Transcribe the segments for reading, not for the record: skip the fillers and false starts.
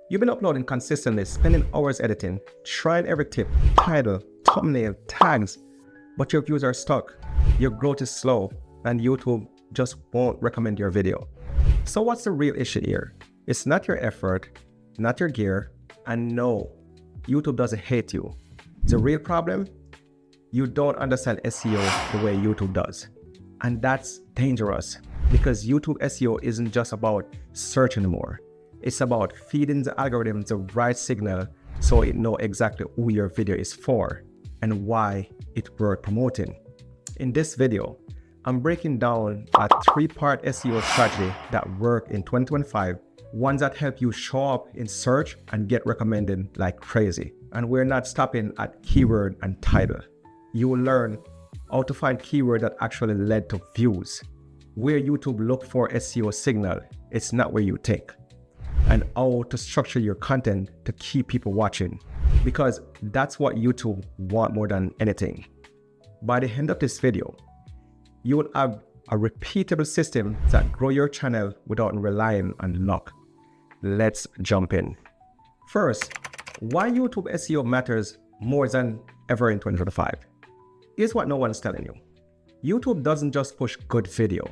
You've been uploading consistently, spending hours editing, trying every tip, title, thumbnail, tags, but your views are stuck, your growth is slow, and YouTube just won't recommend your video. So what's the real issue here? It's not your effort, not your gear, and no, YouTube doesn't hate you. The real problem? You don't understand SEO the way YouTube does. And that's dangerous because YouTube SEO isn't just about search anymore. It's about feeding the algorithm the right signal so it knows exactly who your video is for and why it's worth promoting. In this video, I'm breaking down a 3-part SEO strategy that worked in 2025, ones that help you show up in search and get recommended like crazy. And we're not stopping at keyword and title. You will learn how to find keywords that actually led to views. Where YouTube look for SEO signal, it's not where you think. And how to structure your content to keep people watching, because that's what YouTube want more than anything. By the end of this video, you will have a repeatable system that grow your channel without relying on luck. Let's jump in. First, why YouTube SEO matters more than ever in 2025. Here's what no one's telling you. YouTube doesn't just push good video.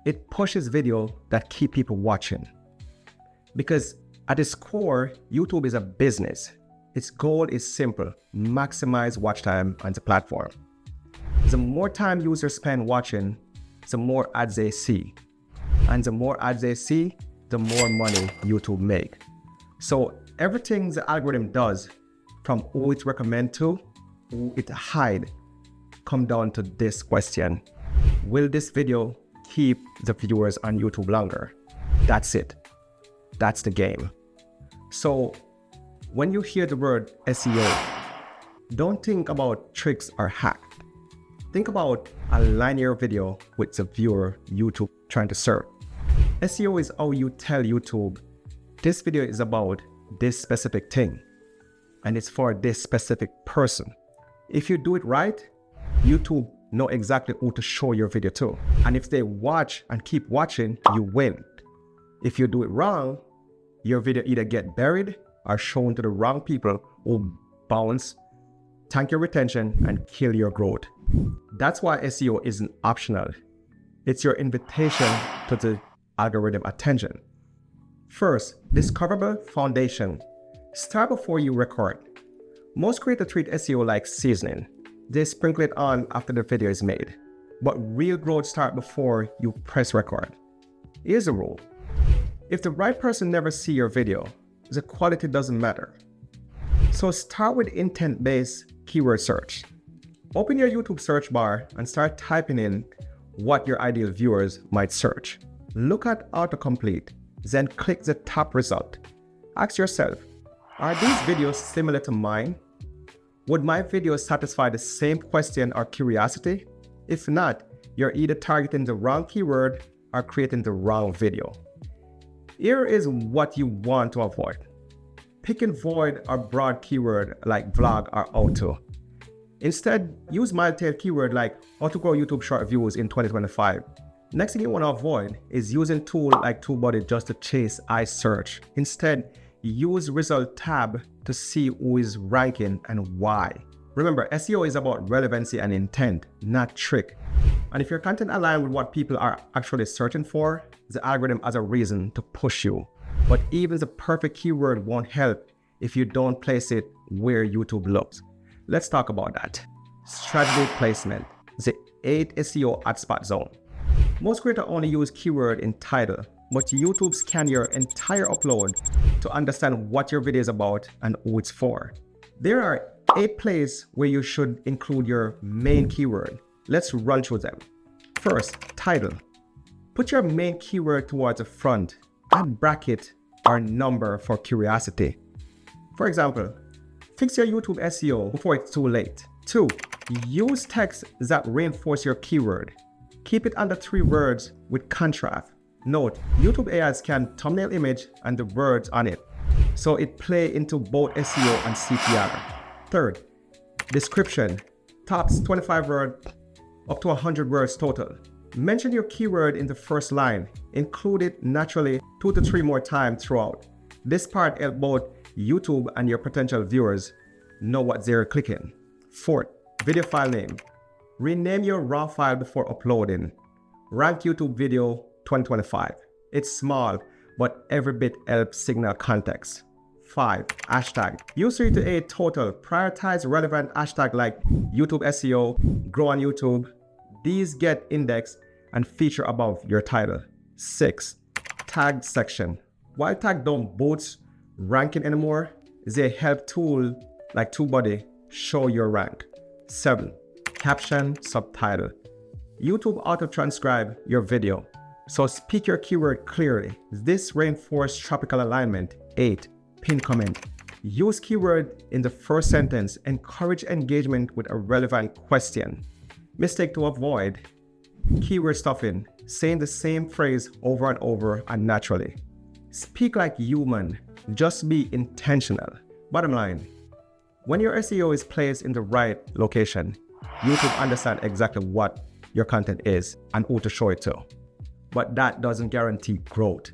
It pushes video that keep people watching. Because at its core, YouTube is a business. Its goal is simple: maximize watch time on the platform. The more time users spend watching, the more ads they see. And the more ads they see, the more money YouTube make. So everything the algorithm does, from who it recommend to who it hide, come down to this question: will this video keep the viewers on YouTube longer? That's it. That's the game. So when you hear the word SEO, don't think about tricks or hacks. Think about a linear video with the viewer YouTube trying to serve. SEO is how you tell YouTube, this video is about this specific thing, and it's for this specific person. If you do it right, YouTube know exactly who to show your video to. And if they watch and keep watching, you win. If you do it wrong, your video either get buried or shown to the wrong people who bounce, tank your retention, and kill your growth. That's why SEO isn't optional. It's your invitation to the algorithm attention. First, discoverable foundation. Start before you record. Most creators treat SEO like seasoning. They sprinkle it on after the video is made. But real growth starts before you press record. Here's the rule. If the right person never see your video, the quality doesn't matter. So start with intent-based keyword search. Open your YouTube search bar and start typing in what your ideal viewers might search. Look at autocomplete, then click the top result. Ask yourself, are these videos similar to mine? Would my videos satisfy the same question or curiosity? If not, you're either targeting the wrong keyword or creating the wrong video. Here is what you want to avoid. Picking void or broad keyword like vlog or how-to. Instead, use mild-tailed keyword like how to grow YouTube short views in 2025. Next thing you want to avoid is using tool like TubeBuddy just to chase I search. Instead, use result tab to see who is ranking and why. Remember, SEO is about relevancy and intent, not trick. And if your content aligns with what people are actually searching for, the algorithm has a reason to push you. But even the perfect keyword won't help if you don't place it where YouTube looks. Let's talk about that. Strategy placement, the 8 SEO hotspot zone. Most creators only use keyword in title, but YouTube scan your entire upload to understand what your video is about and who it's for. There are 8 places where you should include your main keyword. Let's run through them. First, title. Put your main keyword towards the front. Add bracket or number for curiosity. For example, fix your YouTube SEO before it's too late. 2. Use text that reinforce your keyword. Keep it under 3 words with contrast. Note, YouTube AI scan thumbnail image and the words on it, so it play into both SEO and CTR. Third, description. Tops 25 words up to 100 words total. Mention your keyword in the first line. Include it naturally 2 to 3 more times throughout. This part helps both YouTube and your potential viewers know what they're clicking. Fourth, video file name. Rename your raw file before uploading. Rank YouTube video 2025. It's small, but every bit helps signal context. 5. Hashtag. Use 3 to 8 total. Prioritize relevant hashtag like YouTube SEO, grow on YouTube. These get indexed and feature above your title. 6. Tag section. While tag don't boost ranking anymore, they help tool like TubeBuddy show your rank. 7. Caption subtitle. YouTube auto-transcribe your video, so speak your keyword clearly. This reinforces tropical alignment. 8. Pin comment. Use keyword in the first sentence. Encourage engagement with a relevant question. Mistake to avoid. Keyword stuffing. Saying the same phrase over and over unnaturally. Speak like human. Just be intentional. Bottom line, when your SEO is placed in the right location, YouTube understands exactly what your content is and who to show it to. But that doesn't guarantee growth,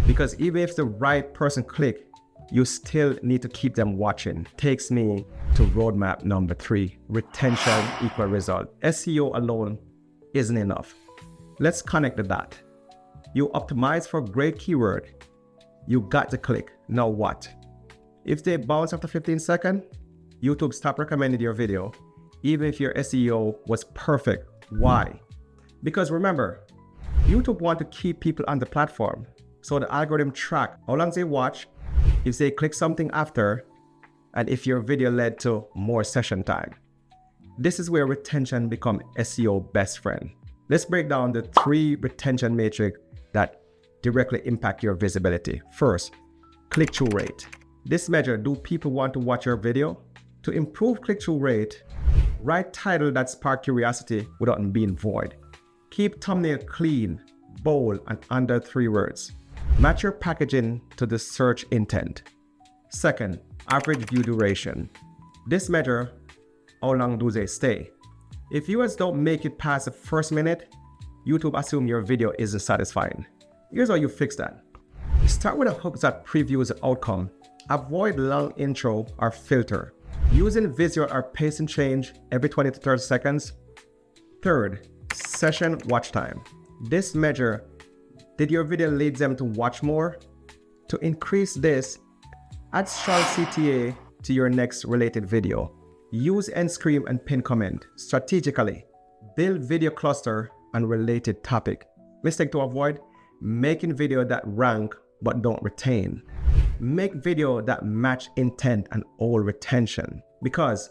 because even if the right person click, you still need to keep them watching. Takes me to roadmap number 3, retention equal result. SEO alone isn't enough. Let's connect the dot. You optimize for great keyword. You got to click. Now what? If they bounce after 15 seconds, YouTube stop recommending your video, even if your SEO was perfect. Why? Because remember, YouTube want to keep people on the platform, so the algorithm track how long they watch, if they click something after, and if your video led to more session time. This is where retention becomes SEO best friend. Let's break down the 3 retention metrics that directly impact your visibility. First, click-through rate. This measure, do people want to watch your video? To improve click-through rate, write title that spark curiosity without being void. Keep thumbnail clean, bold, and under 3 words. Match your packaging to the search intent. Second, average view duration. This measure, how long do they stay? If viewers don't make it past the first minute, YouTube assume your video isn't satisfying. Here's how you fix that. Start with a hook that previews the outcome. Avoid long intro or filter. Using visual or pacing change every 20 to 30 seconds. Third, session watch time. This measure, did your video lead them to watch more? To increase this, add strong CTA to your next related video. Use end screen and pin comment strategically. Build video cluster and related topic. Mistake to avoid, making video that rank but don't retain. Make video that match intent and all retention. Because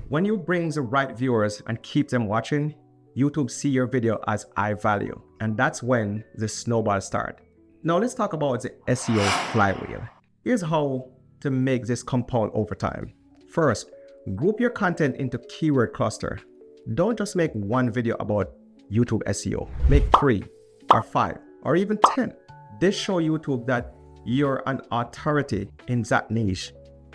when you bring the right viewers and keep them watching, YouTube see your video as high value. And that's when the snowball starts. Now let's talk about the SEO flywheel. Here's how to make this compound over time. First, group your content into keyword cluster. Don't just make one video about YouTube SEO. Make 3 or 5 or even 10. This shows YouTube that you're an authority in that niche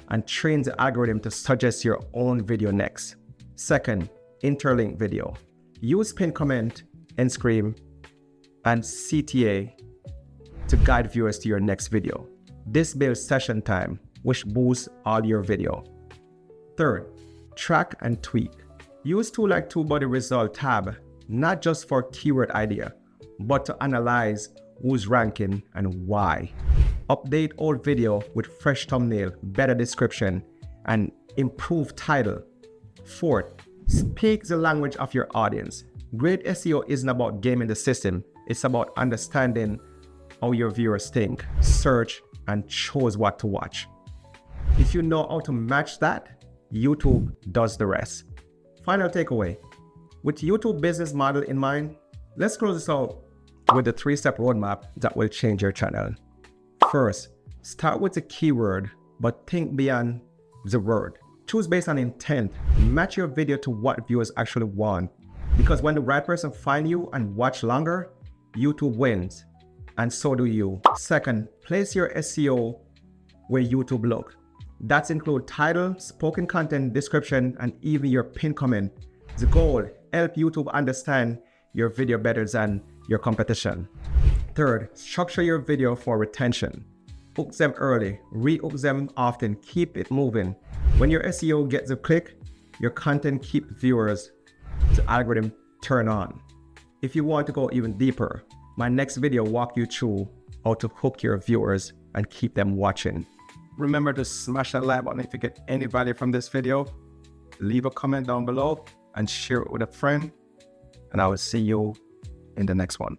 and train the algorithm to suggest your own video next. Second, interlink video. Use pin comment, end screen, and CTA to guide viewers to your next video. This builds session time, which boosts all your video. Third, track and tweak. Use tools like TubeBuddy result tab, not just for keyword idea, but to analyze who's ranking and why. Update old video with fresh thumbnail, better description, and improved title. Fourth, speak the language of your audience. Great SEO isn't about gaming the system, it's about understanding how your viewers think, search, and choose what to watch. If you know how to match that, YouTube does the rest. Final takeaway. With YouTube business model in mind, let's close this out with the 3-step roadmap that will change your channel. First, start with the keyword, but think beyond the word. Choose based on intent. Match your video to what viewers actually want. Because when the right person finds you and watch longer, YouTube wins, and so do you. Second, place your SEO where YouTube look. That includes title, spoken content, description, and even your pin comment. The goal, help YouTube understand your video better than your competition. Third, structure your video for retention. Hook them early, re-hook them often, keep it moving. When your SEO gets a click, your content keep viewers, the algorithm turn on. If you want to go even deeper, my next video walk you through how to hook your viewers and keep them watching. Remember to smash that like button if you get any value from this video. Leave a comment down below and share it with a friend. And I will see you in the next one.